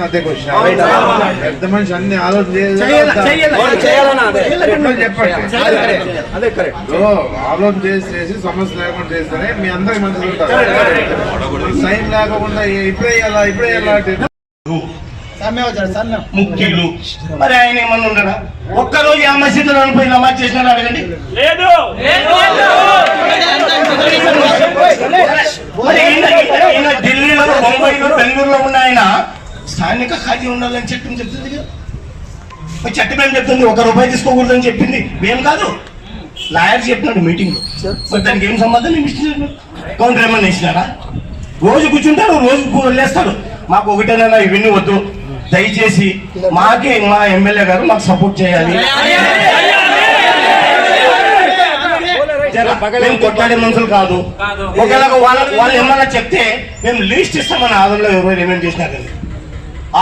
అదే క్వశ్చన్ పెద్ద మనిషి అన్ని ఆలోచన ఆలోచన చేసి సమస్య లేకుండా చేస్తేనే మీ అందరికి మంచిది ఉంటారు. సైన్ లేకుండా ఇప్పుడే ముఖ్యులు మరి ఆయన ఏమన్నా ఉండడా? ఒక్కరోజు ఆ మసీదులో పోయి నమాజ్ చేసినాడు అడగండి. లేదు. ఢిల్లీలో, బొంబాయిలో, బెంగళూరులో ఉన్న ఆయన స్థానిక ఖాళీ ఉండాలని చెప్తుంది కదా. చట్టం ఏం చెప్తుంది? ₹1 తీసుకోకూడదని చెప్పింది. ఏం కాదు, లాయర్ చెప్పినాడు మీటింగ్ లో. మరి దానికి ఏం సంబంధం? కౌంటర్ ఏమన్నా ఇచ్చినారా? రోజు కూర్చుంటాడు, రోజు వెళ్ళేస్తాడు. మాకు ఒకటేనా ఇవన్నీ వద్దు, దయచేసి మాకే మా ఎమ్మెల్యే గారు మాకు సపోర్ట్ చేయాలి. మేము కొట్లాడే మనుషులు కాదు. ఒకవేళ వాళ్ళు ఏమన్నా చెప్తే మేము లిస్ట్ ఇస్తామని ఆదంలో ఎవరు ఏమేమి చేసినారు,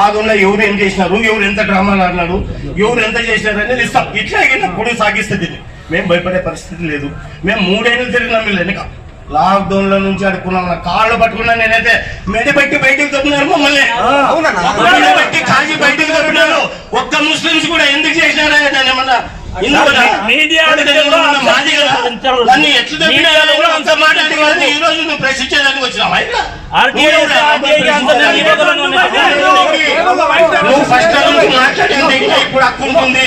ఆదంలో ఎవరు ఏం చేసినారు, ఎవరు ఎంత డ్రామాలు ఆడినారు, ఎవరు ఎంత చేసినారు అనేది ఇస్తాం. ఇట్లా పొడి సాగిస్తుంది. మేము భయపడే పరిస్థితి లేదు. మేము 3 ఏళ్ళు తిరిగినాం వీళ్ళు వెనక. లాక్డౌన్ లో నుంచి అడుక్కున్నాం, కాళ్ళు పట్టుకున్నా. నేనైతే మెడబెట్టి బయటకు తప్పినారు మమ్మల్ని, మెడబెట్టి కాజీ బయటకు తప్పినారు. ఒక్క ముస్లింస్ కూడా ఎందుకు చేసినారా? దాన్ని ఏమన్నా మాది కదా, దాన్ని ఎట్లా తప్పినారో కూడా అంత మాట్లాడి వాళ్ళని ఈ రోజు నువ్వు ప్రశ్నించేదానికి వచ్చినావా? నువ్వు ఫస్ట్ నుంచి మాట్లాడింది ఇప్పుడు హక్కు ఉంటుంది.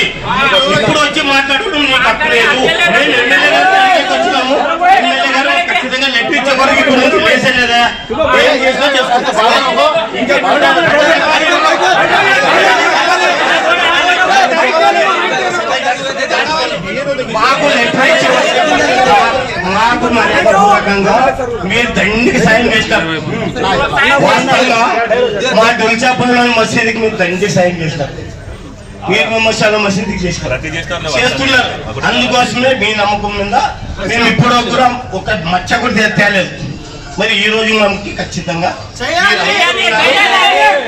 ఇప్పుడు వచ్చి మాట్లాడుకుంటూ నీకు హక్కు లేదు. మేము ఎమ్మెల్యే గారు వచ్చినాము, ఎమ్మెల్యే గారు ఖచ్చితంగా లెటర్ ఇచ్చే వరకు ఇప్పుడు నుంచి లేసేలేదా? ఏం చేసినా చేసుకుంటా. మాకు లెటర్ ఇచ్చి మాకు మర్యాదపూర్వకంగా మీరు దండికి సాయం చేస్తారు. వాస్తవంగా మా దొరిచాపల్లిలోని మసీదుకి మీరు దండికి సాయం చేస్తారు. మీరు విమర్శలు మసీదుకి చేస్తున్నారు. అందుకోసమే మీ నమ్మకం మీద మేము ఇప్పుడు కూడా ఒక మచ్చ కూడా తేలేదు. మరి ఈ రోజు మనకి ఖచ్చితంగా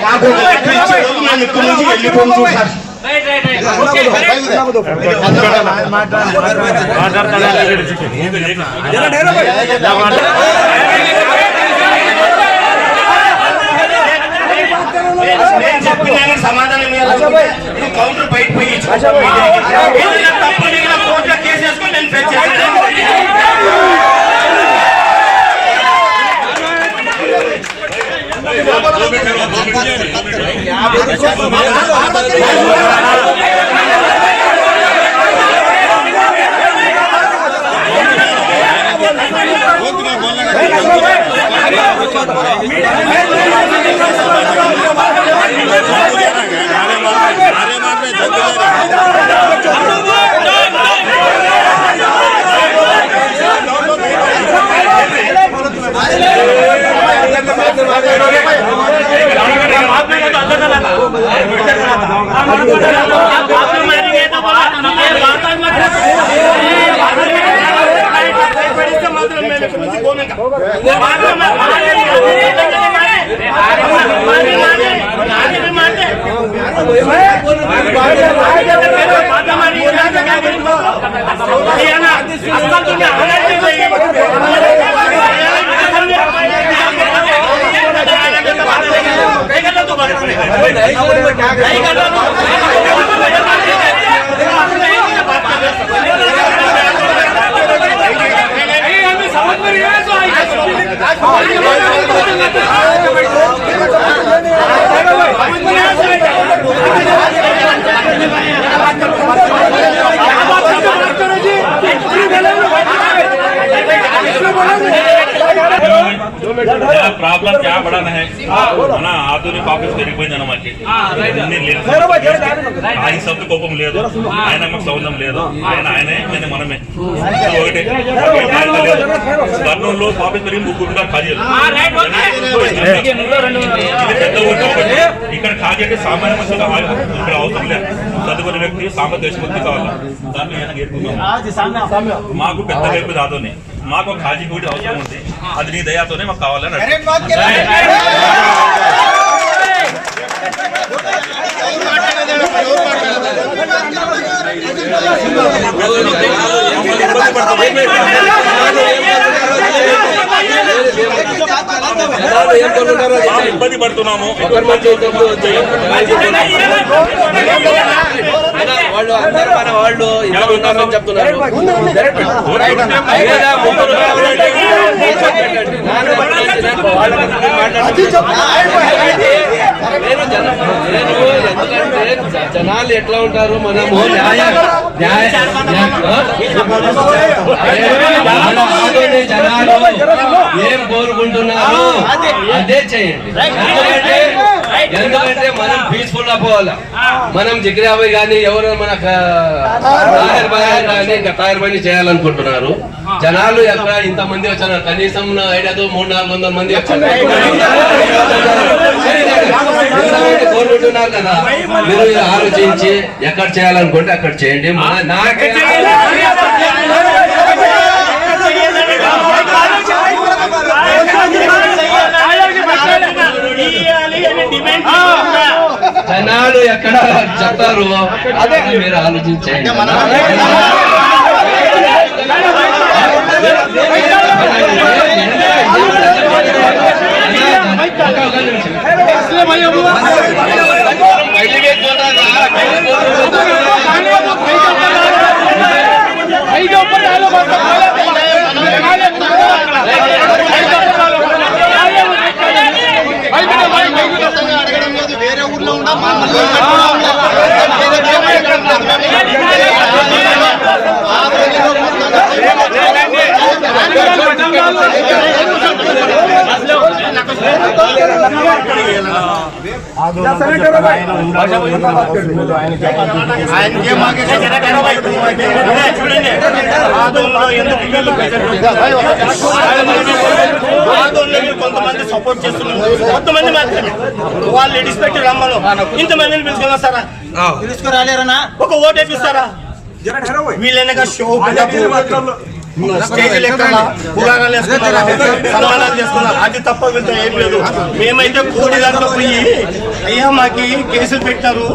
మాకు మేము ఇక్కడి నుంచి వెళ్ళిపోయి చూసారు. సమాధానం కౌంటర్ బయట పోయి తప్పు కోర్టులో కేసు వేసుకొని నేను ఫేస్ చేస్తాను. मेरा प्रॉब्लम क्या बड़ा है ना ఆధునిక ఆఫీస్ పెరిగిపోయింది అన్నమాట ఆయన సొంత కోపం లేదు ఆయన మాకు సౌందం లేదు ఆయనే నేను మనమే ఒకటి కర్నూలులో ఆఫీస్ పెరిగి ముగ్గురుగా ఖాళీ పెద్ద ఊరు ఇక్కడ ఖాళీ అంటే సామాన్య మనిషి కావాలి ఇక్కడ అవసరం లేదు చదువుకునే వ్యక్తి సామాన్య దేశభక్తి కావాలి దాన్ని ఆయన నేర్పుకున్నాం మాకు పెద్ద వైపు దాతోనే మాకు ఖాళీ కూడా అవసరం ఉంది అది నీ దయాతోనే మాకు కావాలని ఇబ్బంది పడుతున్నాము వాళ్ళు అందరూ మన వాళ్ళు ఇలా ఉన్నారని చెప్తున్నారు. ఎందుకంటే జనాలు ఎట్లా ఉంటారు, మనము జనాలు ఏం కోరుకుంటున్నారు అదే చేయండి. ఎందుకంటే మనం పీస్ఫుల్ గా పోవాలా. మనం జిగ్రాబాయ్ కానీ ఎవరు మన టైర్ బాయ్ కానీ ఇంకా టైర్ బండి చేయాలనుకుంటున్నారు. జనాలు ఎక్కడ ఇంతమంది వచ్చారు, కనీసం ఐదు 300-400 మంది వచ్చారు కోరుకుంటున్నారు కదా. మీరు ఆలోచించి ఎక్కడ చేయాలనుకుంటే అక్కడ చేయండి. నాకే జనాలు ఎక్కడ చెప్తారు అదే మీరు ఆలోచించండి. వేరే ఊర్లో ఉన్నా కొంతమంది సపోర్ట్ చేస్తున్నారు, కొంతమంది మాత్రమే. వాళ్ళు ఎడిస్పెక్ట్ రమ్మను ఇంతమందిని పిలుచుకున్నా సారా, తీసుకురాలేరనా ఒక ఓటు వేపిస్తారా? వీళ్ళనగా షో స్టేజ్ లెక్కన పురాణాలు వేసుకున్నారు, సన్మానాలు చేసుకున్నారు. అది తప్ప వీళ్ళతో ఏం లేదు. మేమైతే కోడి దాంట్లో పోయి అయ్యా మాకి కేసులు పెట్టారు,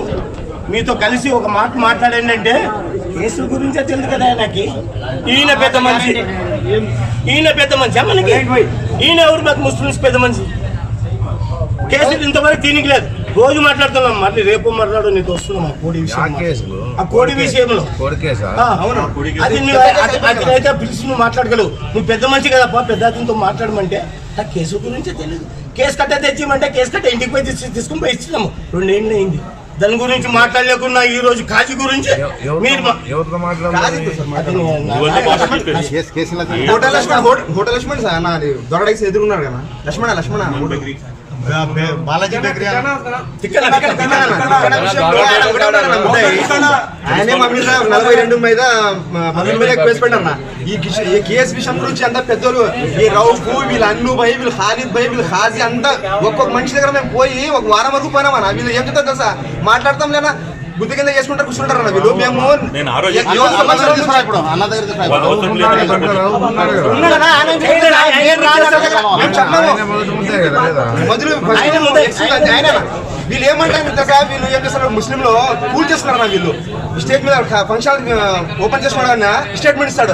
మీతో కలిసి ఒక మాట మాట్లాడండి అంటే కేసుల గురించే తెలుసు కదా ఆయనకి. ఈయన పెద్ద మనిషి, ఈయన పెద్ద మనిషి మనకి. ఈయన ఎవరు మాకు ముస్లిమ్స్ పెద్ద మనిషి. కేసులు ఇంతవరకు దీనికి లేదు. రోజు మాట్లాడుతున్నాం, మళ్ళీ రేపు మాట్లాడు నీతో వస్తున్నాం. ఆ కోడి విషయం, ఆ కోడి విషయంలో అవును అది అయితే పిలిచి నువ్వు మాట్లాడగలవు. నువ్వు పెద్ద మనిషి కదా, పెద్ద అతనితో మాట్లాడమంటే ఆ కేసు గురించే తెలియదు. కేసు కట్ట తెచ్చిమంటే కేసు కట్ట ఇంటికి పోయి తీసుకుని పోయి ఇచ్చినాము. 2 ఏళ్ళు అయింది. దాని గురించి మాట్లాడలేకున్నా ఈ రోజు కాజీ గురించి మీరు హోటల్ లక్ష్మణ్ సార్ దొరడైసి ఎదురున్నారు కదా, లక్ష్మణ బాలాజీ బేకరీ ఆయనే మా మీద 42 మీద కేసు పెట్టారన్న. ఈ కేసు విషయం గురించి అంతా పెద్దలు, ఈ రౌఫ్, వీళ్ళు అన్ను భయ్, వీళ్ళు ఖాలిద్ భయ్, వీళ్ళు ఖాజీ అంతా ఒక్కొక్క మనిషి దగ్గర మేము పోయి 1 వారం వరకు పోయినామన్నా. వీళ్ళు ఏం చెప్తారు తెలుసా, మాట్లాడతాం లేనా బుద్ధి కింద చేసుకుంటారు, కూర్చుంటారు అన్న వీళ్ళు. మేము వీళ్ళు ఏమంటారు తెలుసా, వీళ్ళు ఏం చేస్తారు, ముస్లింలో కూల్ చేస్తున్నారన్న. వీళ్ళు స్టేజ్ మీద ఫంక్షన్ ఓపెన్ చేసుకోవడానికి స్టేట్మెంట్ ఇస్తాడు.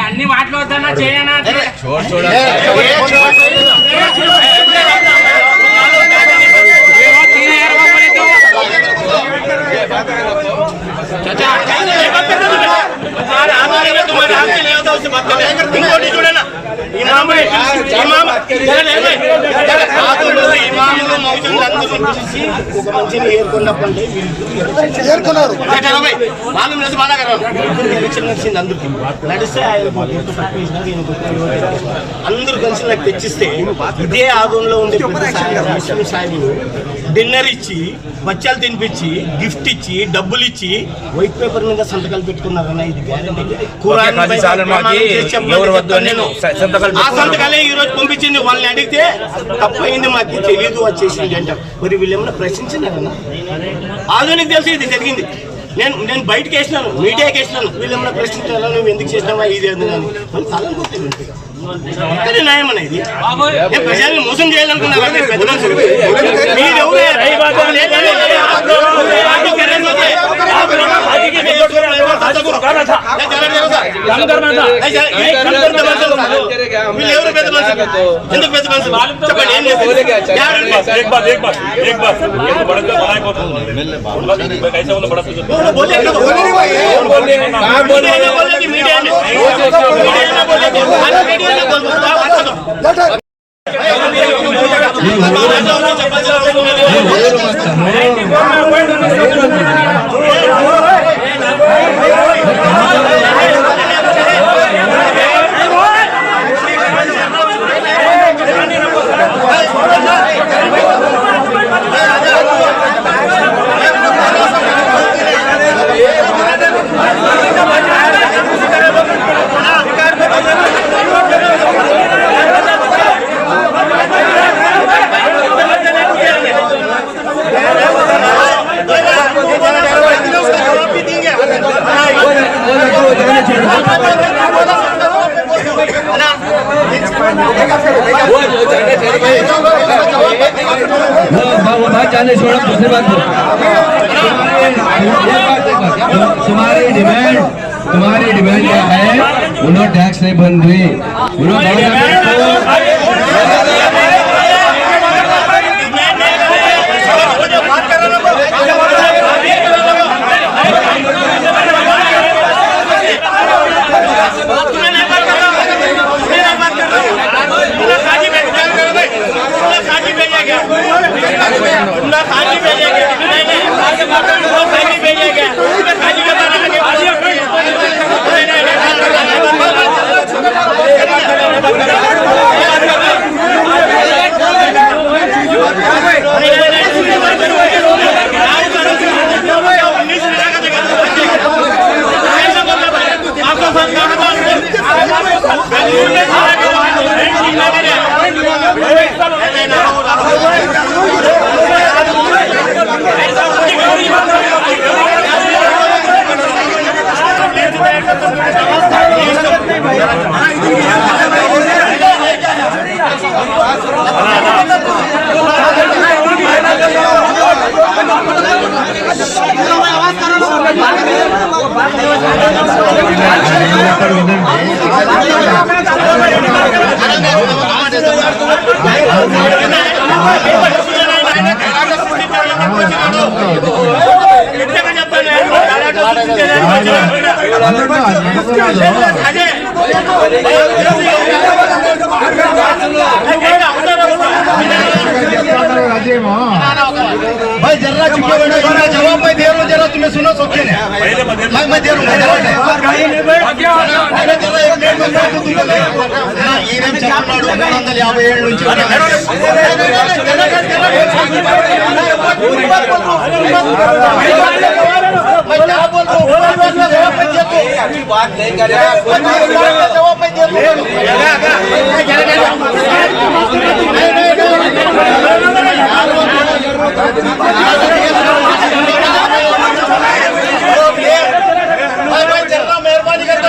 అన్ని మాట్లాడతానా చేయనా ఇంకోటి చూడనా, మామూలు మౌజన్లు అందరూ చూసి ఒక మంచిని ఏర్కొన్నప్పండి ఏర్కొన్నారు మామూలు లేదు బాగా ఎలక్షన్ నడిచింది అందరికి నడిస్తే అందరూ కలిసి నాకు తెచ్చిస్తే ఇదే ఆదంలో ఉండే ముస్లిం సాహిబులు డిన్నర్ ఇచ్చి బచ్చాలు తినిపించి గిఫ్ట్ ఇచ్చి డబ్బులు ఇచ్చి వైట్ పేపర్ మీద సంతకాలు పెట్టుకున్నారన్న ఇది గ్యారెంటీ ఆ సంతకాలే ఈ రోజు పంపించింది. వాళ్ళని అడిగితే తప్పైంది మాకు తెలియదు వచ్చేసింది అంటారు. మరి వీళ్ళు ఏమన్నా ప్రశ్నించినారన్నా? ఆధునిక తెలిసి ఇది జరిగింది. నేను బయటకు వేసినాను, మీడియాకి వేసినాను. వీళ్ళు ఏమన్నా ప్రశ్నించారా, నువ్వు ఎందుకు చేసినావా ఇది అని కానీ తలని కొట్టేది న్యాయం అనేది. నేను ప్రజల్ని మోసం చేయాలనుకున్నాను. పెద్ద మనుషులు ఎవరు పెద్ద మనుషులు? ఎందుకు పెద్ద మనుషులు చెప్పండి. ఏం जाने छोड़ा दूसरी बात तुम्हारी डिमांड क्या है? उन्होंने टैक्स नहीं बन रही, भाई जरा जवाब मैं दे रहा हूँ, जरा तुम्हें सुनो सोचे मैं दे रहा बात नहीं कर जवाब मैं दे मेहरबानी करता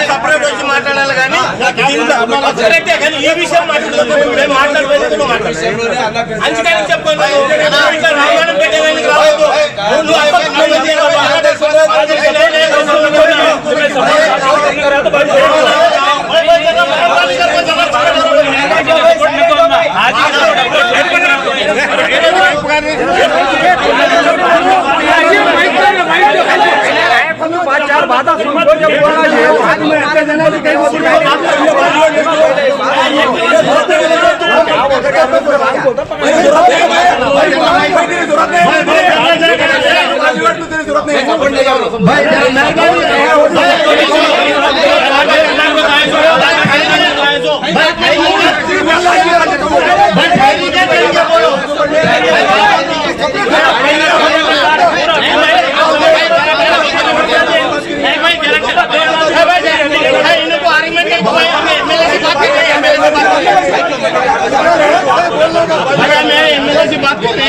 సపరేట్ వచ్చి మాట్లాడాలి కానీ ఈ విషయం మాట్లాడలేదు. అందుకని చెప్పాను రామాయణం పెట్టేదానికి రావద్దు.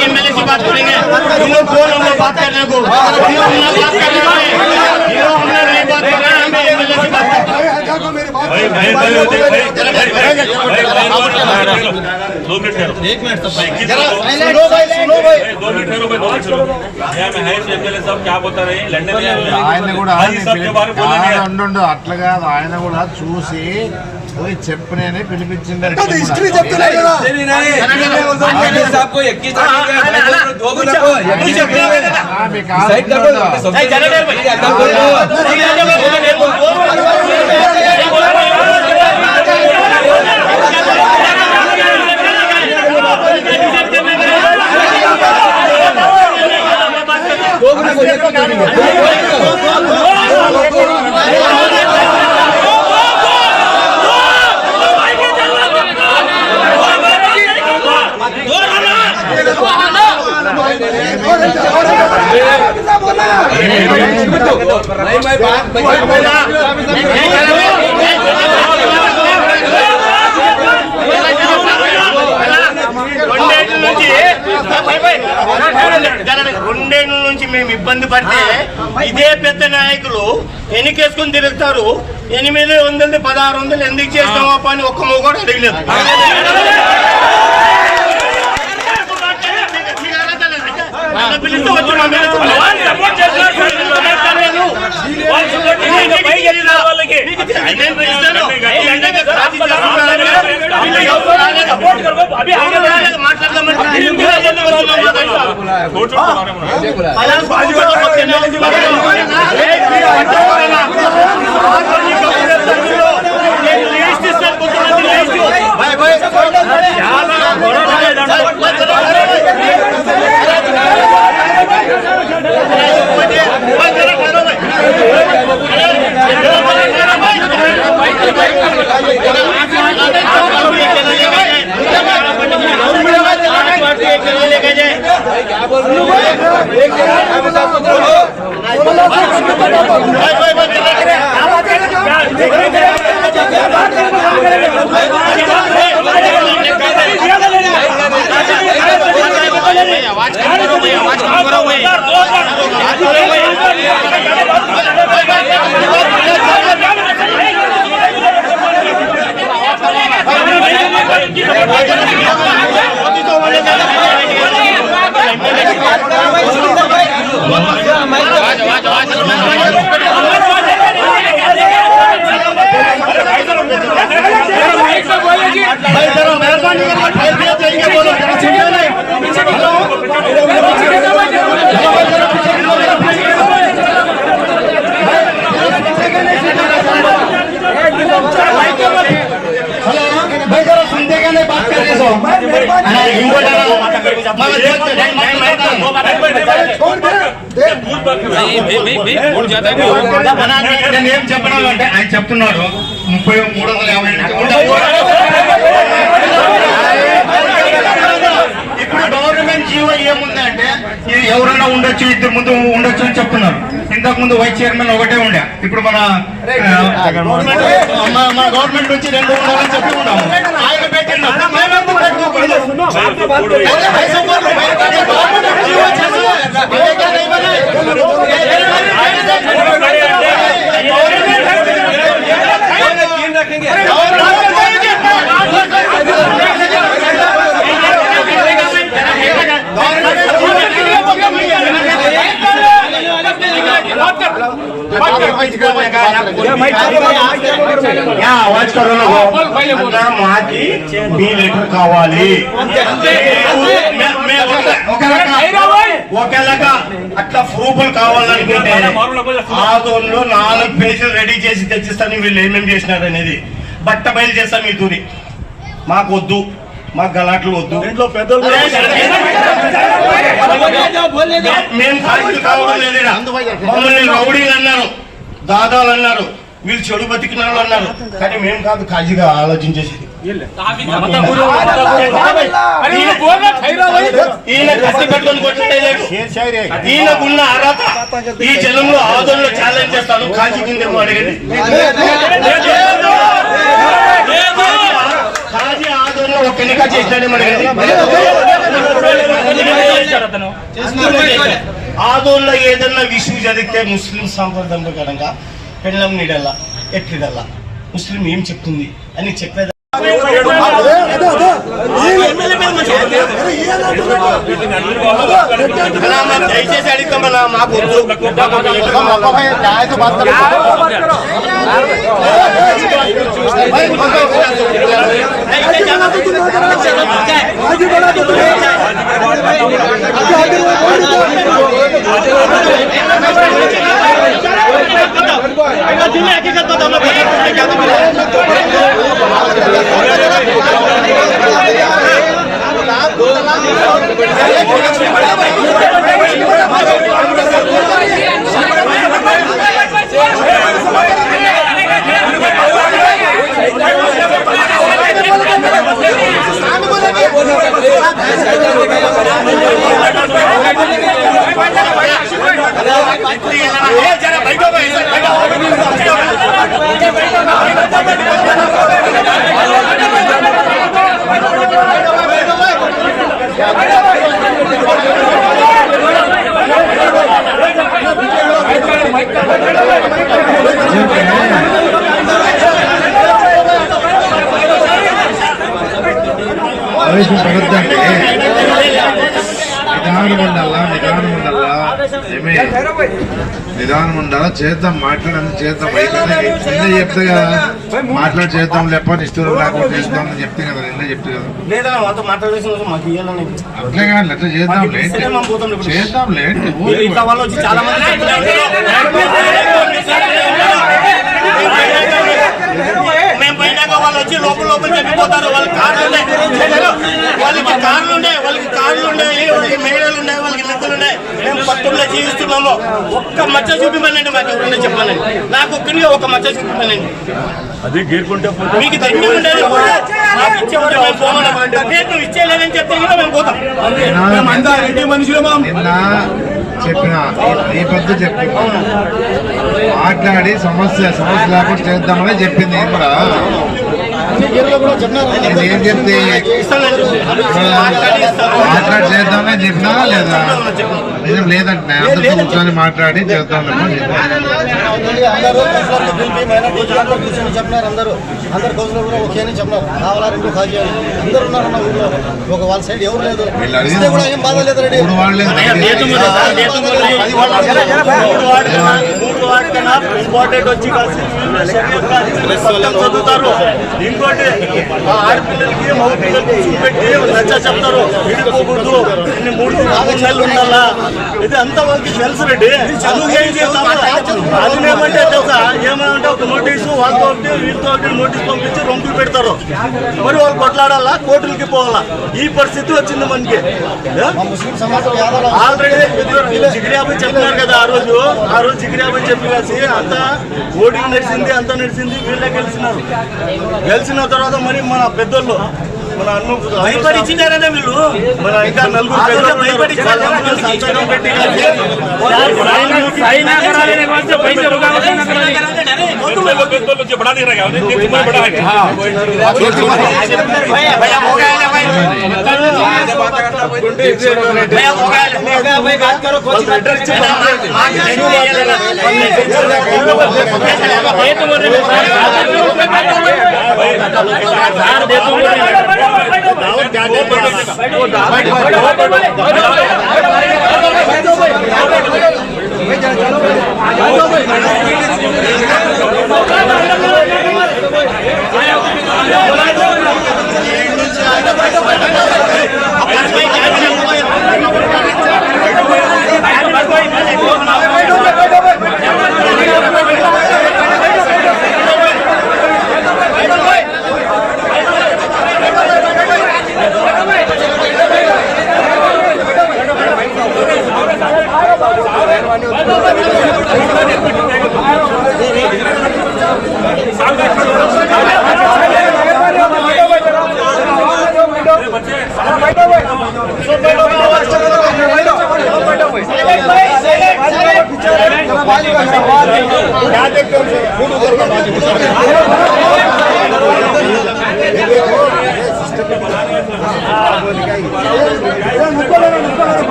एमएलए से बात करेंगे हम लोग कौन हम लोग बात करने को हमने नहीं बात करना है, हमें एमएलए से बात करना है। 2 मिनट ठहरो, 1 मिनट सुनो भाई एमएलए साहब क्या बता रहे हैं लंदन में ఆయన కూడా सबके बारे में बोलेंगे ఉండు అట్లా కాదు ఆయన కూడా చూసి పోయి చెప్పనే పిలిపించింది హిస్టరీ చెప్తున్నాయి కదా రెండేళ్ల నుంచి మేము ఇబ్బంది పడితే ఇదే పెద్ద నాయకులు ఎన్నికేసుకుని తిరుగుతారు. 800 1600 ఎందుకు చేసినావా పని ఒక్క కూడా అడగలేదు. పిలిస్తే వచ్చి మా మీద ఏం చెప్పడం అంటే ఆయన చెప్తున్నాడు 350 ఇప్పుడు గవర్నమెంట్ జీవో ఏముందంటే ఎవరైనా ఉండొచ్చు, ఇద్దరు ముందు ఉండొచ్చు అని చెప్తున్నారు. ఇంతకు ముందు వైస్ చైర్మన్ ఒకటే ఉండే, ఇప్పుడు మన గవర్నమెంట్ నుంచి 2 ఉండాలని చెప్పి ఉన్నాము. ఆయన పెట్టినప్పుడు మేమెందుకు పెట్టుకోకూడదు? आवाज करो ना మాకి మీ లెటర్ కావాలి ఒకలాగా అట్లా ప్రూఫ్లు కావాలనుకుంటే ఆదోన్లో 4 పేజీలు రెడీ చేసి తెచ్చిస్తాను వీళ్ళు ఏమేమి చేసినారు అనేది బట్ట బయలు చేస్తాం ఈ తూరి మాకు వద్దు మాకు గలాట్లు వద్దు ఇంట్లో పెద్దలు మేము ఖాళీలు కావడం లేదు మమ్మల్ని రౌడీలు అన్నారు దాదాలు అన్నారు వీళ్ళు చెడు బతికిన వాళ్ళు అన్నారు కానీ మేము కాదు కాజీగా ఆలోచించేసేది ఈయన కష్టపెట్టుకొని కొట్టలేదు ఈయనకున్న అర్హత ఈ జనంలో ఆదోళనలో ఛాలెంజ్ చేస్తాను కాజీ కిందేమో అడగండి కాజీ ఆదోళనలో ఒక ఎన్నిక చేసినాడేమో అడగండి ఆదోళనలో ఏదన్నా విషయం జరిగితే ముస్లిం సాంప్రదాయం ప్రకారంగా పెళ్ళం నీడల్లా ఎట్లిడల్లా ముస్లిం ఏం చెప్తుంది అని చెప్పేది దయచేసి అడిగామన్నా మాకు నిదానం ఉండాలా చేద్దాం మాట్లాడని చేద్దాం నిన్న చెప్తే కదా మాట్లాడి చేద్దాం లేప నిష్ఠూరం లేకుండా చేద్దాం అని చెప్తే కదా నిన్న చెప్తే కదా అట్లే కానీ అట్లా చేద్దాం లేండి చేద్దాం లేండి మేము పోయినాక వాళ్ళు వచ్చి లోపల లోపల చెప్పిపోతారు వాళ్ళకి కార్లు ఉండే వాళ్ళకి మహిళలు ఉన్నాయి వాళ్ళకి నిధులు ఉన్నాయి మేము పట్టులో జీవిస్తున్నాము ఒక్క మచ్చ చూపిమనండి మాకు ఎవరైనా చెప్పానండి నాకు ఒక్కరిగా ఒక మచ్చ చూపిమనండి అది గీరుకుంటే మీకు ధైర్యం ఉండేది మాకు ఇచ్చేవాడు మేము పోమని ఇచ్చేయలేదని చెప్తే మేము పోతాం చెప్పిన ఈ పద్ధతి చెప్పి మాట్లాడి సమస్య లేకుండా చేద్దామని చెప్పింది కూడా ఏం చెప్తే మాట్లాడి చేద్దామని చెప్పినా లేదా నిజం లేదంటే అందరితో కూర్చొని మాట్లాడి చేద్దాం చెప్పినారు అందరు కౌన్సిలర్ కూడా ఓకే అని చెప్పినారు కావాలా 2 ఖాళీ అందరు ఉన్నారన్న ఊళ్ళో ఒక వాళ్ళ సైడ్ ఎవరు లేదు కూడా ఏం బాధ లేదు రెడీ ఇంపార్టెంట్ వచ్చి చదువుతారు ఇంకోటి ఆడపిల్లలకి మగ పిల్లలకి చూపెట్టి నచ్చ చెప్తారు విడిపోకూడదు ఇన్ని 3 నెలలు ఉండాలా ఇది అంతా వాళ్ళకి తెలుసు రెడ్డి చదువు ఏం చేస్తాము అది ఏమంటే తెలుసా ఏమంటే ఒక నోటీసు వాళ్ళతో వీళ్ళతో నోటీస్ పంపించి రొంపులు పెడతారు మరి వాళ్ళు కొట్లాడాలా కోర్టులకి పోవాలా ఈ పరిస్థితి వచ్చింది మనకి ఆల్రెడీ జిగిరియాబాయ్ చెప్పినారు కదా ఆ రోజు జిగిరియాబాయ్ చెప్పేసి అంతా ఓటింగ్ నడిచింది అంతా నడిచింది వీళ్ళే గెలిచిన తర్వాత మరి మన పెద్దోళ్ళు మన అన్ను భయపడిచ్చినారనే వీళ్ళు మన ఇంకా 4 పెట్టి दावत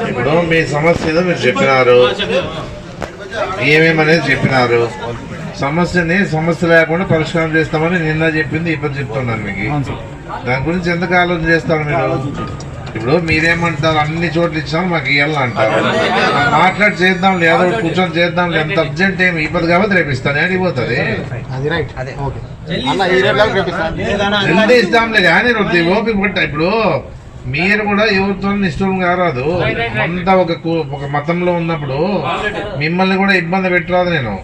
ఇప్పుడు మీ సమస్య ఏదో మీరు చెప్పినారు, ఏమేమనేది చెప్పినారు. సమస్య లేకుండా పరిష్కారం చేస్తామని నిన్న చెప్పింది ఇప్పుడు చెప్తున్నాను మీకు. దాని గురించి ఎందుకు ఆలోచన చేస్తారు మీరు? ఇప్పుడు మీరేమంటారు, అన్ని చోట్ల ఇచ్చాము మాకు ఇవ్వాలని అంటారు. మాట్లాడి చేద్దాం లేదా కూర్చొని చేద్దాం, ఎంత అర్జెంట్ ఏమి ఇబ్బంది కాబట్టి రేపు ఇస్తాను అడిగిపోతుంది. జల్దీ ఇస్తాంలే కానీ ఓపిక పట్ట. ఇప్పుడు మీరు కూడా ఎవరితో ఇష్టం కారాదు. అంతా ఒక మతంలో ఉన్నప్పుడు మిమ్మల్ని కూడా ఇబ్బంది పెట్టరాదు. నేను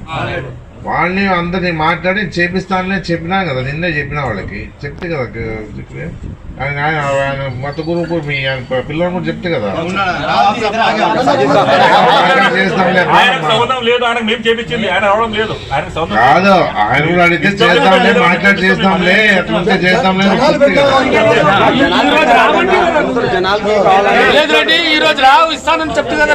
వాళ్ళని అందరినీ మాట్లాడి చేపిస్తానని చెప్పినా కదా, నిన్నే చెప్పిన వాళ్ళకి చెప్తే కదా, మత గురువు మీ పిల్లలు కూడా చెప్తే కదా కాదు. ఆయన కూడా అడిగితే చేద్దాంలే, మాట్లాడి చేస్తాంలే, ఎట్లుంటే చేద్దాంలే ఈ రోజు రావు ఇస్తానని చెప్తే కదా.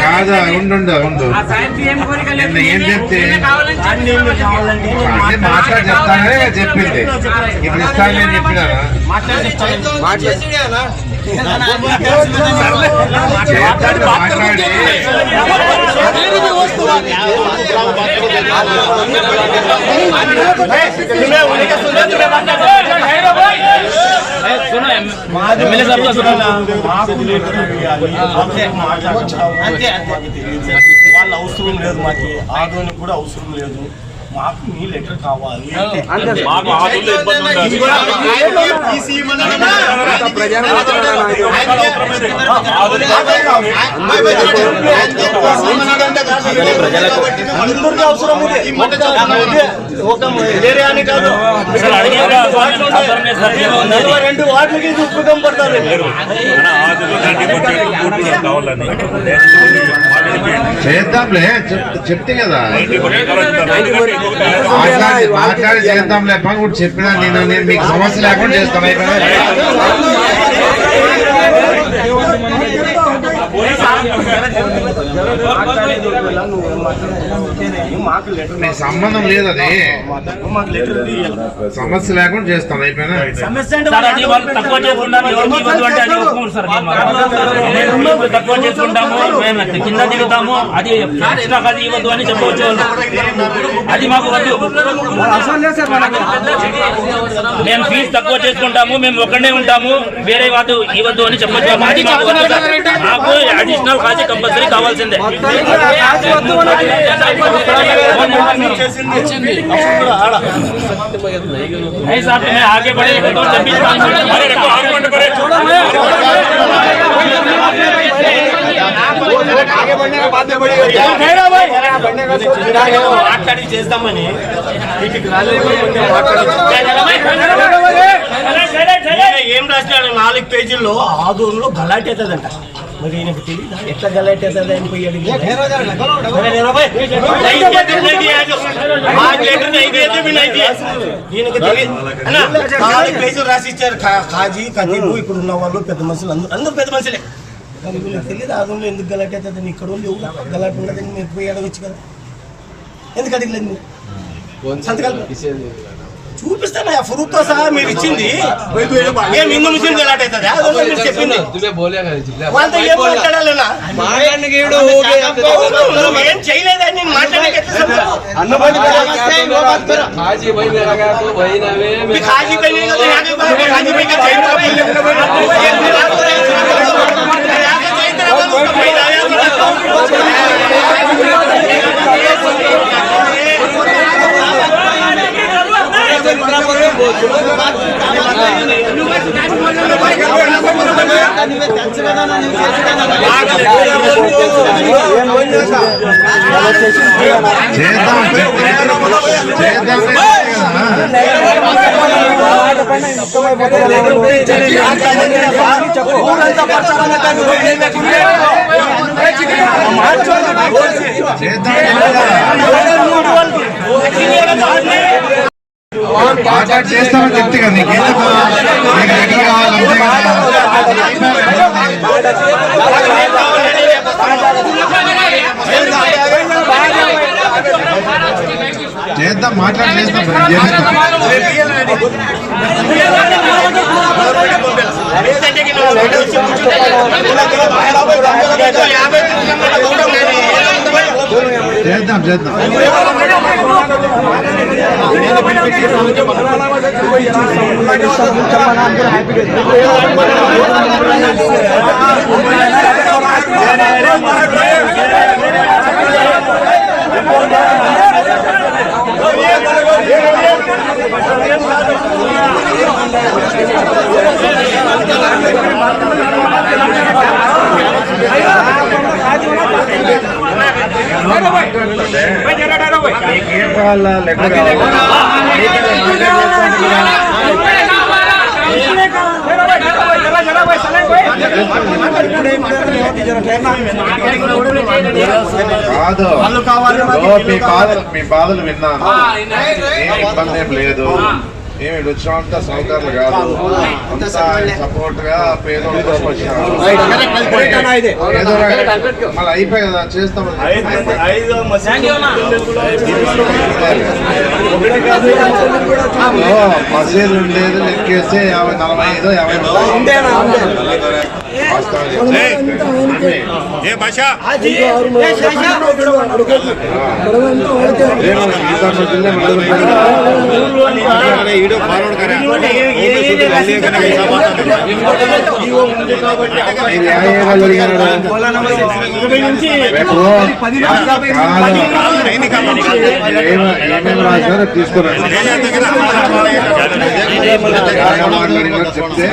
కాదు ఉండు ఏం చెప్తే మాట్లాడి చెప్తానే చెప్పింది. ఇప్పుడు ఇస్తానని నేను చెప్పినారా? మాట్లాడి వాళ్ళ అవసరం లేదు, మాకు ఆదోనికి కూడా అవసరం లేదు. మాకు మీ లెటర్ కావాలి. అందరికీ అవసరం ఉంది. ఒక ఏరియా అని కాదు, 42 వాటికి ఉపయోగం పడతారు. చేద్దాంలే చెప్తే కదా, మాట్లాడి చేద్దాంలే పని కూడా చెప్పినా. నేను మీకు సమస్య లేకుండా చేస్తాను. మీకు సంబంధం లేదు, అది సమస్య లేకుండా చేస్తాను. అయిపోయినా తక్కువ చేసుకుంటాము, మేము కింద దిగుతాము, అది అది ఇవ్వద్దు అని చెప్పవచ్చు. అది మాకు వద్దు. మేము ఫీజు తక్కువ చేసుకుంటాము, మేము ఒక్కడే ఉంటాము, వేరే వాటి ఇవ్వద్దు అని చెప్పొచ్చు. అది మాకు మాకు అడిషనల్ కాజీ కంపల్సరీ కావాల్సిందే. ఆగే పడే మాట్లాడి చేస్తామని ఏం రాసినాడు 4 పేజీల్లో ఆదూరులో గలాట్ అవుతుందంట. మరి ఈయనకు తెలియదు ఎట్లా గలాట్ అవుతుంది అని పోయి అడిగి ఈయనకు తెలియదు. 4 పేజీలు రాసి ఇచ్చారు. కాజీ కదీబు ఇక్కడ ఉన్న వాళ్ళు పెద్ద మనుషులు అందరూ పెద్ద మనుషులే. మరి వీళ్ళకి తెలియదు ఆదూరులో ఎందుకు గలాట్ అవుతుందని. ఇక్కడ వాళ్ళు గలాట్ ఉండదని మీరు పోయి అడగచ్చు కదా. ఎందుకు అడగలేదు సంతకాలు చూపిస్తాను ప్రూఫ్తో సహా మీరు ఇచ్చింది. మేము హిందూ ముస్లిం గలాట్ అవుతుంది అదే మీరు చెప్పింది. వాళ్ళతో ఏం మాట్లాడాలన్నా ఏం చేయలేదని నేను మాట్లాడక మాట్లాడి చేస్తామని చెప్తే కదా నీకు ఎక్కడ చేద్దాం మాట్లాడి చేస్తాం. చేద్దాం చేద్దాం ఏం కావాలా లెక్క కాదు. మీ బాధలు విన్నాను, ఏం ఇబ్బంది ఏం లేదు. ఏమి వచ్చినంత సౌకర్యాలు కాదు, అంతా సపోర్ట్ గా పేదోళ్ళ కోసం వచ్చినారు. ఏదో మళ్ళీ అయిపోయి కదా చేస్తాం. మసీదు ఉండేది లెక్కేస్తే 45 50 ఏమేమి రాశారో తీసుకున్నాను. మాట్లాడిన చెప్తే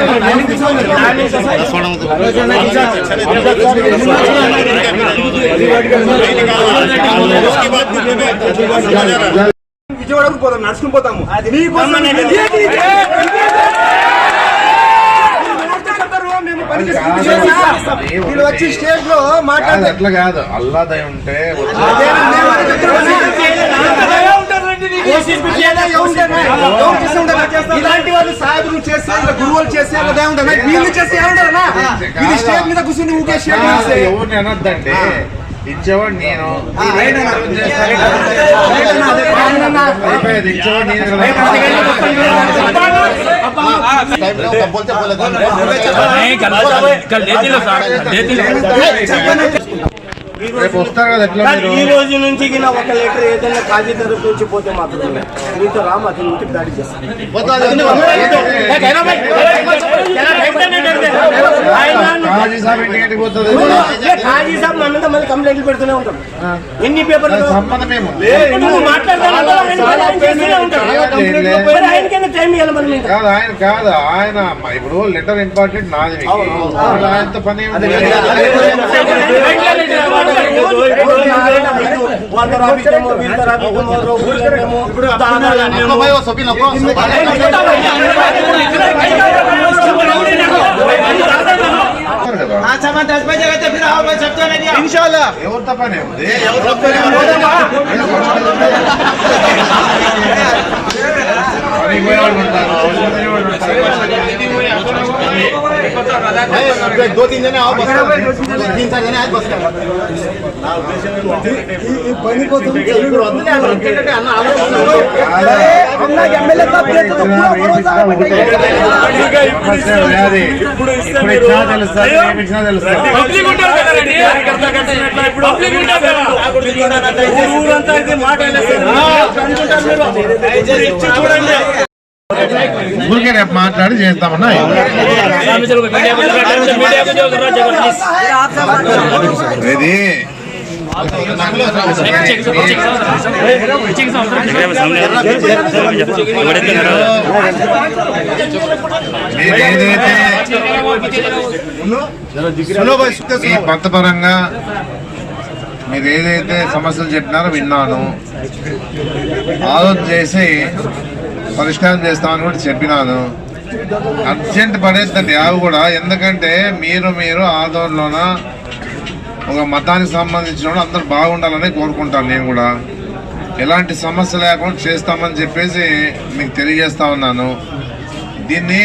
విజయవాడకు పోతాం, నడుచుకుని పోతాము. వచ్చి స్టేజ్ లో మాట్లాడదు. అట్లా కాదు, అల్లా దయ ఉంటే ఇలాంటి వాళ్ళు సాహెబులు చేస్తే గురువులు చేస్తే వీళ్ళు చేస్తే ఏముంటారన్నా? ఇది స్టేజ్ మీద కూర్చుని ఊకేసి ఎవరిని అనొద్దండి. ఇచ్చేవాడు నేను, ఇచ్చేవాడు రేపు వస్తారు కదా. ఎట్లా ఈ రోజు నుంచి ఒక లీటర్ ఏదైనా కాజీ తరపు నుంచి పోతే మాత్రం మీతో రాము అతని ఇంటికి దాడి చేస్తాను. కాజీ సాబ్ మన మీద మళ్ళీ కంప్లైంట్లు పెడుతూనే ఉంటాం. ఎన్ని పేపర్లు సంబంధమేమో కాదు. ఆయన కాదు, ఆయన ఇప్పుడు లెటర్ ఇంపార్టెంట్ నాది. ఆయనతో పని ఎవరు తప్పనే ఉంది. పని పోయేవాళ్ళు ఉంటారు. दो तीन जने आओ, 3-4 जने आज बस ఊరికే రేపు మాట్లాడి చేస్తామన్నా ఇది ఈ పంతపరంగా మీరు ఏదైతే సమస్యలు చెప్పినారో విన్నాను, ఆలోచన చేసి పరిష్కారం చేస్తామని కూడా చెప్పినాను. అర్జెంట్ పడేద్దండి అవి కూడా, ఎందుకంటే మీరు ఆదోళనలోన ఒక మతానికి సంబంధించిన అందరూ బాగుండాలని కోరుకుంటాను. నేను కూడా ఎలాంటి సమస్య లేకుండా చేస్తామని చెప్పేసి మీకు తెలియజేస్తా ఉన్నాను. దీన్ని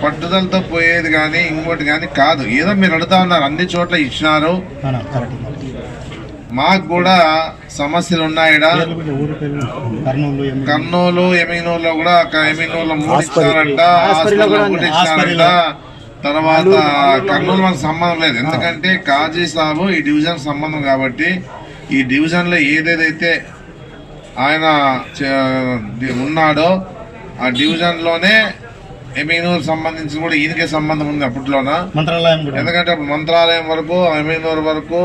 పట్టుదలతో పోయేది కానీ ఇంకోటి కానీ కాదు. ఏదో మీరు అడుగుతా ఉన్నారు, అన్ని చోట్ల ఇచ్చినారు. మాకు కూడా సమస్యలు ఉన్నాయిడా. కర్నూలు ఎమినూరులో కూడా ఎమినూరులో 3 ఇచ్చినారంట, హాస్పిటల్లో 1 ఇచ్చినారంట. తర్వాత కర్నూలు మనకు సంబంధం లేదు, ఎందుకంటే కాజీ సాబు ఈ డివిజన్ సంబంధం కాబట్టి ఈ డివిజన్లో ఏదేదైతే ఆయన ఉన్నాడో ఆ డివిజన్లోనే ఎమీనూరు సంబంధించి కూడా ఈయనకే సంబంధం ఉంది అప్పట్లోన. ఎందుకంటే అప్పుడు మంత్రాలయం వరకు, ఎమీనూరు వరకు,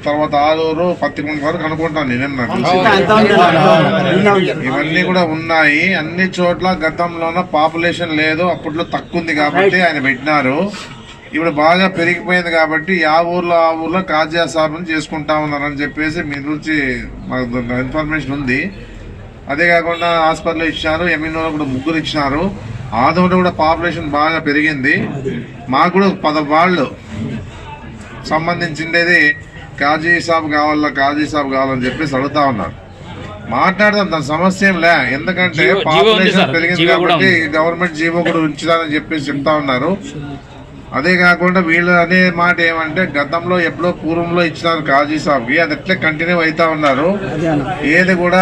తర్వాత ఆలూరు, పత్తికొండ వరకు అనుకుంటాను నేను. ఇవన్నీ కూడా ఉన్నాయి. అన్ని చోట్ల గతంలోన పాపులేషన్ లేదు, అప్పట్లో తక్కువ ఉంది కాబట్టి ఆయన పెట్టినారు. ఇప్పుడు బాగా పెరిగిపోయింది కాబట్టి ఆ ఊర్లో కాజా సాబుని చేసుకుంటా ఉన్నారని చెప్పేసి మీ నుంచి మాకు ఇన్ఫర్మేషన్ ఉంది. అదే కాకుండా హాస్పిటల్ ఇచ్చినారు, ఎమీనూరు కూడా 3 ఇచ్చినారు. ఆదోడు కూడా పాపులేషన్ బాగా పెరిగింది. మాకు కూడా 10 వాళ్ళు సంబంధించిండేది కాజీ సాబ్ కావాలని చెప్పేసి అడుగుతా ఉన్నారు. మాట్లాడదాం, దాని సమస్య ఏం లే. ఎందుకంటే పాపులేషన్ పెరిగింది కాబట్టి గవర్నమెంట్ జీవో కూడా ఉంచుతానని చెప్పేసి చెప్తా ఉన్నారు. అదే కాకుండా వీళ్ళు అనే మాట ఏమంటే గతంలో ఎప్పుడో పూర్వంలో ఇచ్చినారు కాజీ సాబ్కి, అది ఎట్లే కంటిన్యూ అవుతా ఉన్నారు. ఏది కూడా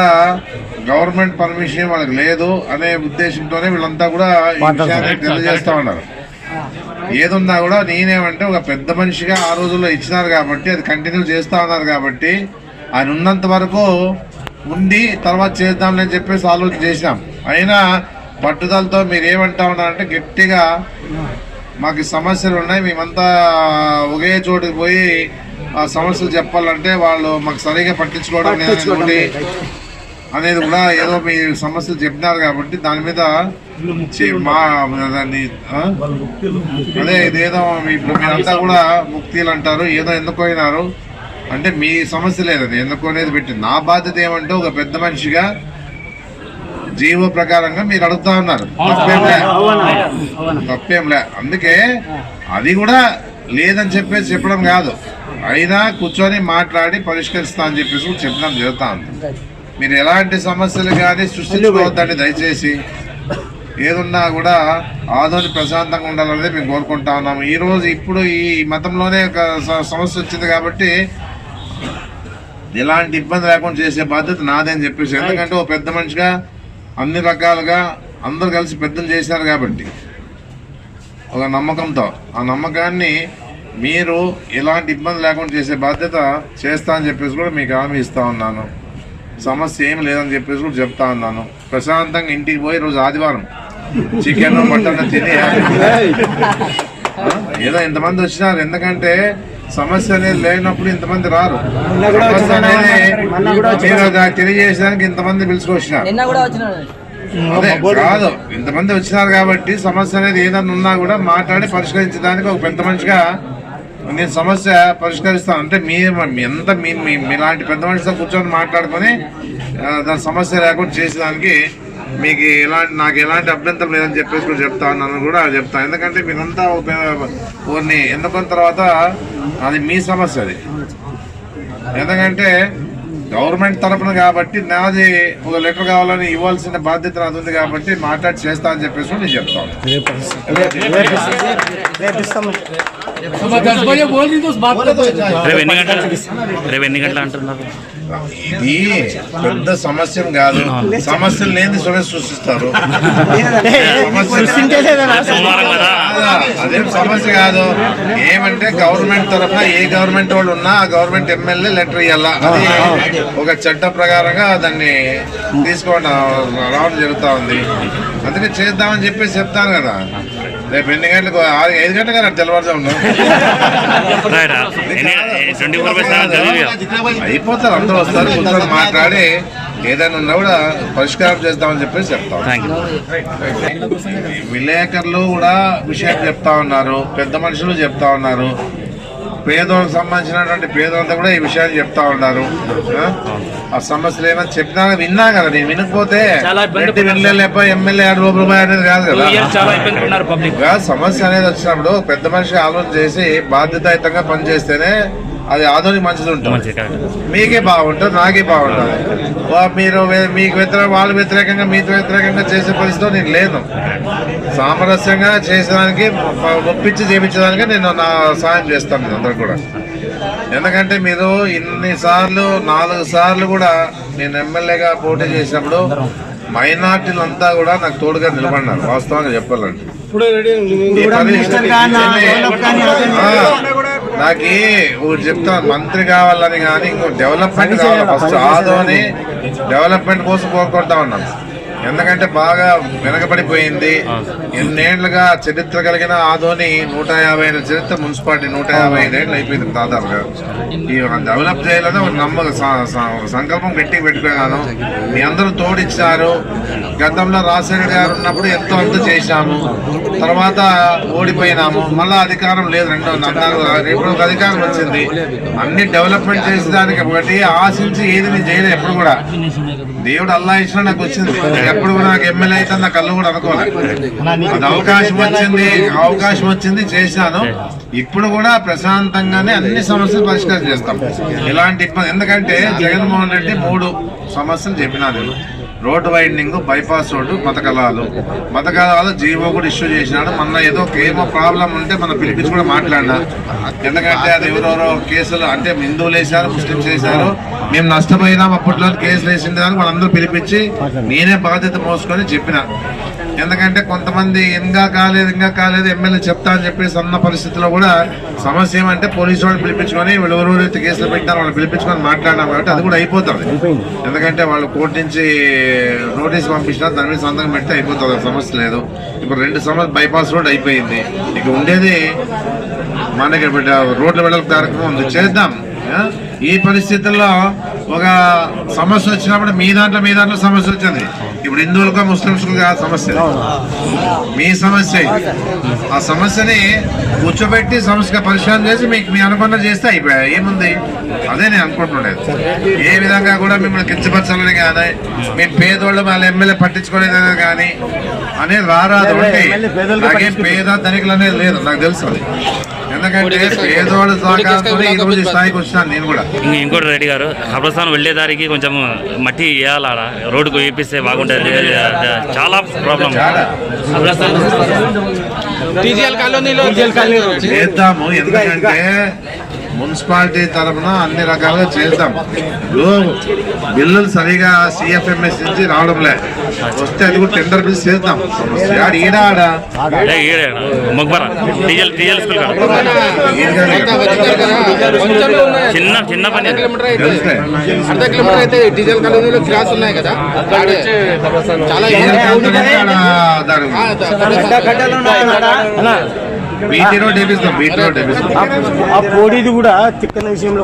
గవర్నమెంట్ పర్మిషన్ వాళ్ళకి లేదు అనే ఉద్దేశంతోనే వీళ్ళంతా కూడా ఈ విషయాన్ని తెలియజేస్తా ఉన్నారు. ఏదున్నా కూడా నేనేమంటే ఒక పెద్ద మనిషిగా ఆ రోజుల్లో ఇచ్చినారు కాబట్టి అది కంటిన్యూ చేస్తా ఉన్నారు కాబట్టి ఆయన ఉన్నంత వరకు ఉండి తర్వాత చేద్దాంలని చెప్పేసి ఆలోచన చేసినాం. అయినా పట్టుదలతో మీరు ఏమంటా ఉన్నారంటే గట్టిగా మాకు సమస్యలు ఉన్నాయి, మేమంతా ఒకే చోటుకి పోయి ఆ సమస్యలు చెప్పాలంటే వాళ్ళు మాకు సరిగా పట్టించుకోవడం లేదని అనేది కూడా ఏదో మీ సమస్యలు చెప్పినారు కాబట్టి దాని మీద దాన్ని అదే ఇదేదో ఇప్పుడు మీరంతా కూడా ముక్తిలు అంటారు, ఏదో ఎన్నుకోయినారు అంటే మీ సమస్య లేదని ఎన్నుకోనేది పెట్టింది. నా బాధ్యత ఏమంటే ఒక పెద్ద మనిషిగా జీవో ప్రకారంగా మీరు అడుగుతా ఉన్నారు, తప్పేంలే. అందుకే అది కూడా లేదని చెప్పేసి చెప్పడం కాదు, అయినా కూర్చొని మాట్లాడి పరిష్కరిస్తా అని చెప్పేసి చెప్పడం జరుగుతా ఉంది. మీరు ఎలాంటి సమస్యలు కానీ సృష్టించుకోవద్దండి దయచేసి. ఏదున్నా కూడా ఆదోని ప్రశాంతంగా ఉండాలనేది మేము కోరుకుంటా ఉన్నాము. ఈరోజు ఇప్పుడు ఈ మతంలోనే ఒక సమస్య వచ్చింది కాబట్టి ఎలాంటి ఇబ్బంది లేకుండా చేసే బాధ్యత నాదని చెప్పేసి, ఎందుకంటే ఓ పెద్ద మనిషిగా అన్ని రకాలుగా అందరూ కలిసి పెద్దలు చేశారు కాబట్టి ఒక నమ్మకంతో, ఆ నమ్మకాన్ని మీరు ఎలాంటి ఇబ్బంది లేకుండా చేసే బాధ్యత చేస్తా అని చెప్పేసి కూడా మీకు హామీ ఇస్తా ఉన్నాను. సమస్య ఏమి లేదని చెప్పేసి కూడా చెప్తా ఉన్నాను. ప్రశాంతంగా ఇంటికి పోయి రోజు ఆదివారం చికెన్ మటన్ తిని ఏదో ఇంతమంది వచ్చినారు, ఎందుకంటే సమస్య అనేది లేనప్పుడు ఇంతమంది రారు. సమస్య అనేది మీరు తెలియజేసడానికి ఇంతమంది పిలుచుకొచ్చినారు, అదే కాదు ఇంతమంది వచ్చినారు కాబట్టి సమస్య అనేది ఏదన్నా ఉన్నా కూడా మాట్లాడి పరిష్కరించడానికి ఒక పెద్ద మనిషిగా నేను సమస్య పరిష్కరిస్తాను. అంటే ఎంత మీలాంటి పెద్ద మనిషితో కూర్చొని మాట్లాడుకొని దాని సమస్య లేకుండా చేసేదానికి మీకు నాకు ఎలాంటి అభ్యంతరం లేదని చెప్పేసి కూడా చెప్తా ఉన్నాను కూడా చెప్తాను. ఎందుకంటే మీరంతా కొన్ని ఎన్నుకున్న తర్వాత అది మీ సమస్య అది. ఎందుకంటే గవర్నమెంట్ తరపున కాబట్టి నాది ఒక లెటర్ కావాలని ఇవ్వాల్సిన బాధ్యత నాది ఉంది కాబట్టి మాట్లాడి చేస్తా అని చెప్పేసి నేను చెప్తాను. రేపు ఎన్ని గంటలు అంటున్నారు? ఇది పెద్ద సమస్య కాదు, సమస్యలు లేని సృష్టిస్తారు. అదేం సమస్య కాదు. ఏమంటే గవర్నమెంట్ తరఫున ఏ గవర్నమెంట్ వాళ్ళు ఉన్నా ఆ గవర్నమెంట్ ఎమ్మెల్యే లెటర్ ఇవ్వాలా, అది ఒక చట్ట ప్రకారంగా దాన్ని తీసుకోవడం రావడం జరుగుతూ ఉంది. అందుకే చేద్దామని చెప్పేసి చెప్తాను కదా. రేపు ఎన్ని గంటలకు 5 గంటలు కదా తెల్లవారుజామున అయిపోతారు, అందరూ వస్తారు, కూర్చొని మాట్లాడి ఏదైనా ఉన్నా కూడా పరిష్కారం చేద్దామని చెప్పేసి చెప్తాం. విలేకరులు కూడా విషయం చెప్తా ఉన్నారు, పెద్ద మనుషులు చెప్తా ఉన్నారు, పేదోళ్ళకి సంబంధించినటువంటి పేదోళ్ళతో కూడా ఈ విషయాన్ని చెప్తా ఉన్నారు. ఆ సమస్యలు ఏమైనా చెప్పినా విన్నా కదా. నేను వినకపోతే వినలేపో ఎమ్మెల్యే రూపాయి అనేది కాదు కదా. సమస్య అనేది వచ్చినప్పుడు పెద్ద మనిషి ఆలోచన చేసి బాధ్యతాయుతంగా పనిచేస్తేనే అది ఆధునిక మంచిది ఉంటుంది. మీకే బాగుంటుంది, నాకే బాగుంటుంది. మీరు మీకు వాళ్ళు వ్యతిరేకంగా మీతో వ్యతిరేకంగా చేసే పరిస్థితిలో నేను లేదు. సామరస్యంగా చేసేదానికి ఒప్పించి చేయించడానికి నేను నా సాయం చేస్తాను అందరూ కూడా. ఎందుకంటే మీరు ఇన్నిసార్లు 4 సార్లు కూడా నేను ఎమ్మెల్యేగా పోటీ చేసినప్పుడు మైనార్టీలంతా కూడా నాకు తోడుగా నిలబడినారు. వాస్తవంగా చెప్పాలంటే నాకు ఒకటి చెప్తాను, మంత్రి కావాలని కానీ ఇంకో డెవలప్మెంట్ కావాలి. ఫస్ట్ ఆదోని డెవలప్మెంట్ కోసం కోరుకుంటా ఉన్నాను. ఎందుకంటే బాగా వెనకబడిపోయింది. ఎన్నేళ్లుగా చరిత్ర కలిగిన ఆదోని 150 ఏళ్ళ చరిత్ర, మున్సిపాలిటీ 155 ఏళ్ళు అయిపోయింది దాదాపుగా. ఈ డెవలప్ చేయాలని ఒక సంకల్పం గట్టిగా పెట్టుకున్నాను. మీ అందరూ తోడిచ్చారు. గతంలో రాజశేఖర్ గారు ఉన్నప్పుడు ఎంతో అంత చేశాము, తర్వాత ఓడిపోయినాము, మళ్ళా అధికారం లేదు. ఇప్పుడు అధికారం వచ్చింది, అన్ని డెవలప్మెంట్ చేసేదానికి ఒకటి ఆశించి ఏది నేను చేయలేదు. ఎప్పుడు కూడా దేవుడు అల్లా ఇచ్చినా నాకు వచ్చింది. ఎప్పుడు కూడా నాకు ఎమ్మెల్యే అయితే నా కళ్ళు కూడా అనుకోవాలి. అది అవకాశం వచ్చింది చేశాను. ఇప్పుడు కూడా ప్రశాంతంగానే అన్ని సమస్యలు పరిష్కారం చేస్తాం, ఎలాంటి ఇబ్బంది. ఎందుకంటే జగన్మోహన్ రెడ్డి 3 సమస్యలు చెప్పినా నేను. రోడ్డు వైడనింగ్, బైపాస్ రోడ్డు, మతకాలాలు జీవో కూడా ఇష్యూ చేసినాడు. మొన్న ఏదో ప్రాబ్లం ఉంటే మనం పిలిపించి కూడా మాట్లాడినా. ఎందుకంటే అది ఎవరెవరో కేసులు అంటే హిందువులు వేశారు, ముస్లింస్ వేశారు, మేము నష్టపోయినాం అప్పట్లో కేసులు వేసింది దానికి వాళ్ళందరూ పిలిపించి నేనే బాధ్యత మోసుకొని చెప్పిన. ఎందుకంటే కొంతమంది ఇంకా కాలేదు ఎమ్మెల్యే చెప్తా అని చెప్పేసి అన్న పరిస్థితిలో కూడా సమస్య ఏమంటే పోలీసు వాళ్ళు పిలిపించుకొని ఎవరెవరైతే కేసులు పెట్టినారో వాళ్ళు పిలిపించుకొని మాట్లాడినాం కాబట్టి అది కూడా అయిపోతుంది. ఎందుకంటే వాళ్ళు కోర్టు నుంచి నోటీస్ పంపించినా దాని మీద సంతకం పెడితే అయిపోతుంది, సమస్య లేదు. ఇప్పుడు 2 సమస్య బైపాస్ రోడ్ అయిపోయింది, ఇక ఉండేది మనకి రోడ్ల వెడల్పు కార్యక్రమం ఉంది, చేద్దాం. ఈ పరిస్థితుల్లో ఒక సమస్య వచ్చినప్పుడు మీ దాంట్లో సమస్య వచ్చింది. ఇప్పుడు హిందువులకు ముస్లింస్కు కాదు సమస్య, మీ సమస్య. ఆ సమస్యని కూర్చోబెట్టి సమస్య పరిష్కారం చేసి మీకు మీ అనుకున్న చేస్తే అయిపోయా. ఏముంది, అదే నేను అనుకుంటుండేది. ఏ విధంగా కూడా మిమ్మల్ని కించపరచాలని కానీ, మేము పేదోళ్ళు వాళ్ళ ఎమ్మెల్యే పట్టించుకోలేదనేది కానీ అనేది రారాదు. అంటే నాకేం పేద ధనికులు అనేది లేదు, నాకు తెలుసు అది. ఎందుకంటే పేదోళ్ళు సహకారంతో ఈ రోజు స్థాయికి వచ్చినాను నేను కూడా. ఇంకోటి రెడ్డి గారు, కబ్రస్థానం వెళ్లే దారికి కొంచెం మట్టి వేయాలా, రోడ్డుకు వేపిస్తే బాగుంటుంది. చాలా ప్రాబ్లం. చేద్దాము, ఎందుకంటే మున్సిపాలిటీ తరఫున అన్ని రకాలుగా చేద్దాం. బిల్లులు సరిగా CFMS నుంచి రావడంలే, వస్తే అది కూడా టెండర్ బిల్స్ చేద్దాం. చిన్న పని. అర్ధ కిలోమీటర్ అయితే డీజిల్ కాలనీలో క్లాస్ ఉన్నాయి కదా, బీటీ రోడ్ వేపిస్తాం. కోడిది కూడా తిక్కన విషయంలో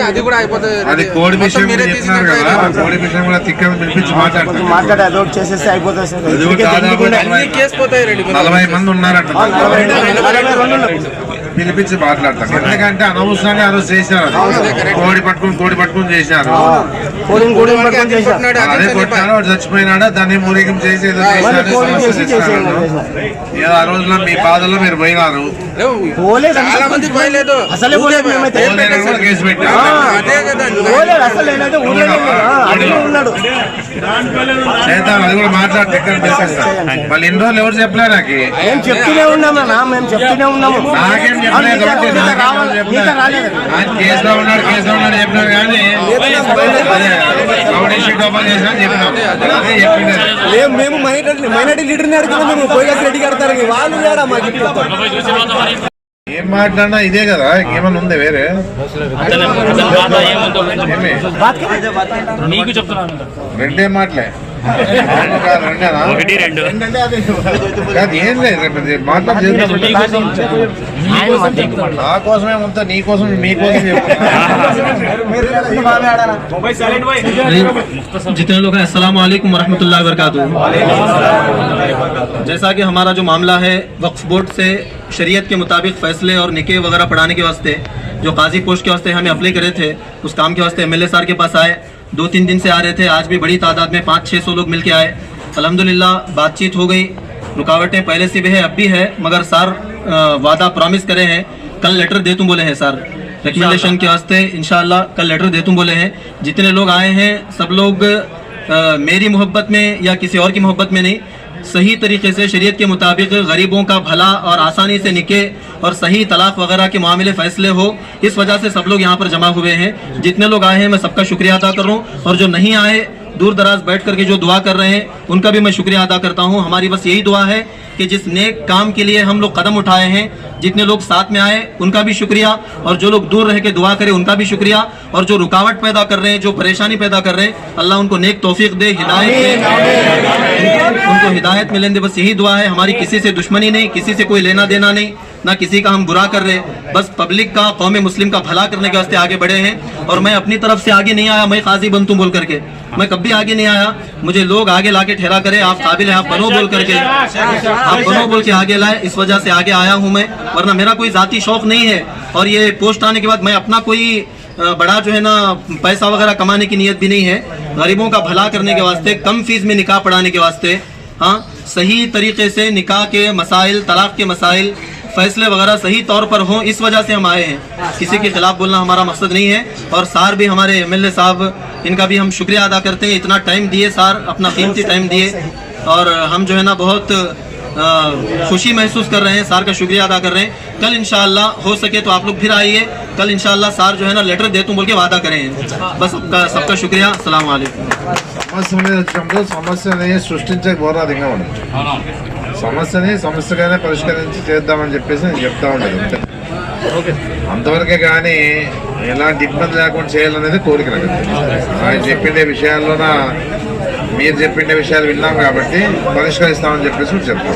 అది కూడా అయిపోతుంది. అది కోడి విషయం చెప్తున్నారు కదా, కోడి విషయం కూడా తిక్కన పిలిపించి మాట్లాడి అదొకటి చేసేస్తే అయిపోతుంది సార్. 40 మంది ఉన్నారంట. పిలిపించి మాట్లాడతాం. ఎందుకంటే అనవసరంగా ఆ రోజు చేసినారు, కోడి పట్టుకుని చేసినారు. అదే కొట్టారు, వాడు చచ్చిపోయినాడా, దాన్ని ఊరేగింపు చేసి ఏదో చేసినారు. ఏదో ఆ రోజున మీ బాధల్లో మీరు పోయినారు, కేసు పెట్టారు. అది కూడా మాట్లాడితే ఎక్కడ తీసుకొస్తారు. మళ్ళీ ఇన్ని రోజులు ఎవరు చెప్పలే నాకు, మేము చెప్తూనే ఉన్నాము, నాకేం చెప్పలేదు. ఆయన కేసులో ఉన్నాడు చెప్పినారు కానీ అదే చెప్పినారు. మేము మైనార్టీ లీడర్ని అడుగుతున్నాం, మేము పోయిగా రెడ్డి కడతారు, వాళ్ళు కూడా మాకు ఏం మాట్లాడినా ఇదే కదా, ఏమన్నా ఉంది వేరే? నీకు చెప్తున్నాను, రెండే మాటలే, రెండేనా? కాదు ఏం లేదు, మాట్లాడి నా కోసమే ఉంతా, నీ కోసం మీకోసం जितने लोग हैं अस्सलाम वालेकुम वरहमतुल्लाहि वबरकातुहू। जैसा कि हमारा जो मामला है वक्फ बोर्ड से शरीयत के मुताबिक फैसले और निके वगैरह पढ़ाने के वास्ते जो काजी पोस्ट के वास्ते हमें अप्लाई करे थे, उस काम के वास्ते एमएलए सर के पास आए। 2-3 दिन से आ रहे थे, आज भी बड़ी तादाद में 500-600 लोग मिल के आए। अल्हम्दुलिल्लाह बातचीत हो गई, रुकावटें पहले से भी है अब भी है, मगर सर वादा प्रॉमिस करे हैं, कल लेटर दे तुम बोले हैं सर रिकमेंडेशन के वास्ते, इंशाअल्लाह कल लेटर दे तुम बोले हैं। जितने लोग आए हैं सब लोग मेरी मोहब्बत में या किसी और की मोहब्बत में नहीं, सही तरीके से शरीयत के मुताबिक गरीबों का भला और आसानी से निके और सही तलाक वगैरह के मामले फैसले हो, इस वजह से सब लोग यहाँ पर जमा हुए हैं। जितने लोग आए हैं मैं सबका शुक्रिया अदा कर रहा हूँ, और जो नहीं आए दूर दराज बैठ करके जो दुआ कर रहे हैं उनका भी मैं शुक्रिया अदा करता हूँ। हमारी बस यही दुआ है कि जिस नेक काम के लिए हम लोग कदम उठाए हैं, जितने लोग साथ में आए उनका भी शुक्रिया, और जो लोग दूर रह के दुआ करें उनका भी शुक्रिया, और जो रुकावट पैदा कर रहे हैं, जो परेशानी पैदा कर रहे हैं, अल्लाह उनको नेक तौफीक दे, हिदायत दे, उनको हिदायत मिलें दे। बस यही दुआ है, हमारी किसी से दुश्मनी नहीं, किसी से कोई लेना देना नहीं, ना किसी का हम बुरा कर रहे, बस पब्लिक का, कौम मुस्लिम का भला करने के वास्ते आगे बढ़े हैं। और मैं अपनी तरफ से आगे नहीं आया, मैं काजी बनतू बोल करके, मैं कभी आगे नहीं आया, मुझे लोग आगे लाके ठहरा करे आप काबिल है, आप बनो बोल करके, आप बनो बोल के आगे लाए, इस वजह से आगे आया हूँ मैं, वरना मेरा कोई जाती शौक नहीं है। और ये पोस्ट आने के बाद मैं अपना कोई बड़ा जो है ना पैसा वगैरह कमाने की नीयत भी नहीं है, गरीबों का भला करने के वास्ते, कम फीस में निकाह पढ़ाने के वास्ते, हाँ सही तरीके से निकाह के मसाइल, तलाक के मसाइल, फैसले वगैरह सही तौर पर हों, इस वजह से हम आए हैं। किसी के खिलाफ बोलना हमारा मकसद नहीं है। और सार भी हमारे एमएलए साहब, इनका भी हम शुक्रिया अदा करते हैं, इतना टाइम दिए सार, अपना कीमती टाइम दिए, और हम जो है ना बहुत खुशी महसूस कर रहे हैं, सार का शुक्रिया अदा कर रहे हैं। कल इंशाअल्लाह हो सके तो आप लोग फिर आइए, कल इंशाअल्लाह सार जो है ना लेटर दे तुम बोल के वादा करें। बस सबका शुक्रिया, अस्सलाम वालेकुम। సమస్యని సృష్టించకపోరాదు, ఇంకా మనం సమస్యని సమస్యగానే పరిష్కరించి చేద్దామని చెప్పేసి నేను చెప్తా ఉండేది అంతే. అంతవరకే కానీ ఎలాంటి ఇబ్బంది లేకుండా చేయాలనేది కోరిక నాకు. ఆయన చెప్పిండే విషయాల్లోన మీరు చెప్పిండే విషయాలు విన్నాం కాబట్టి పరిష్కరిస్తామని చెప్పేసి చెప్తాం.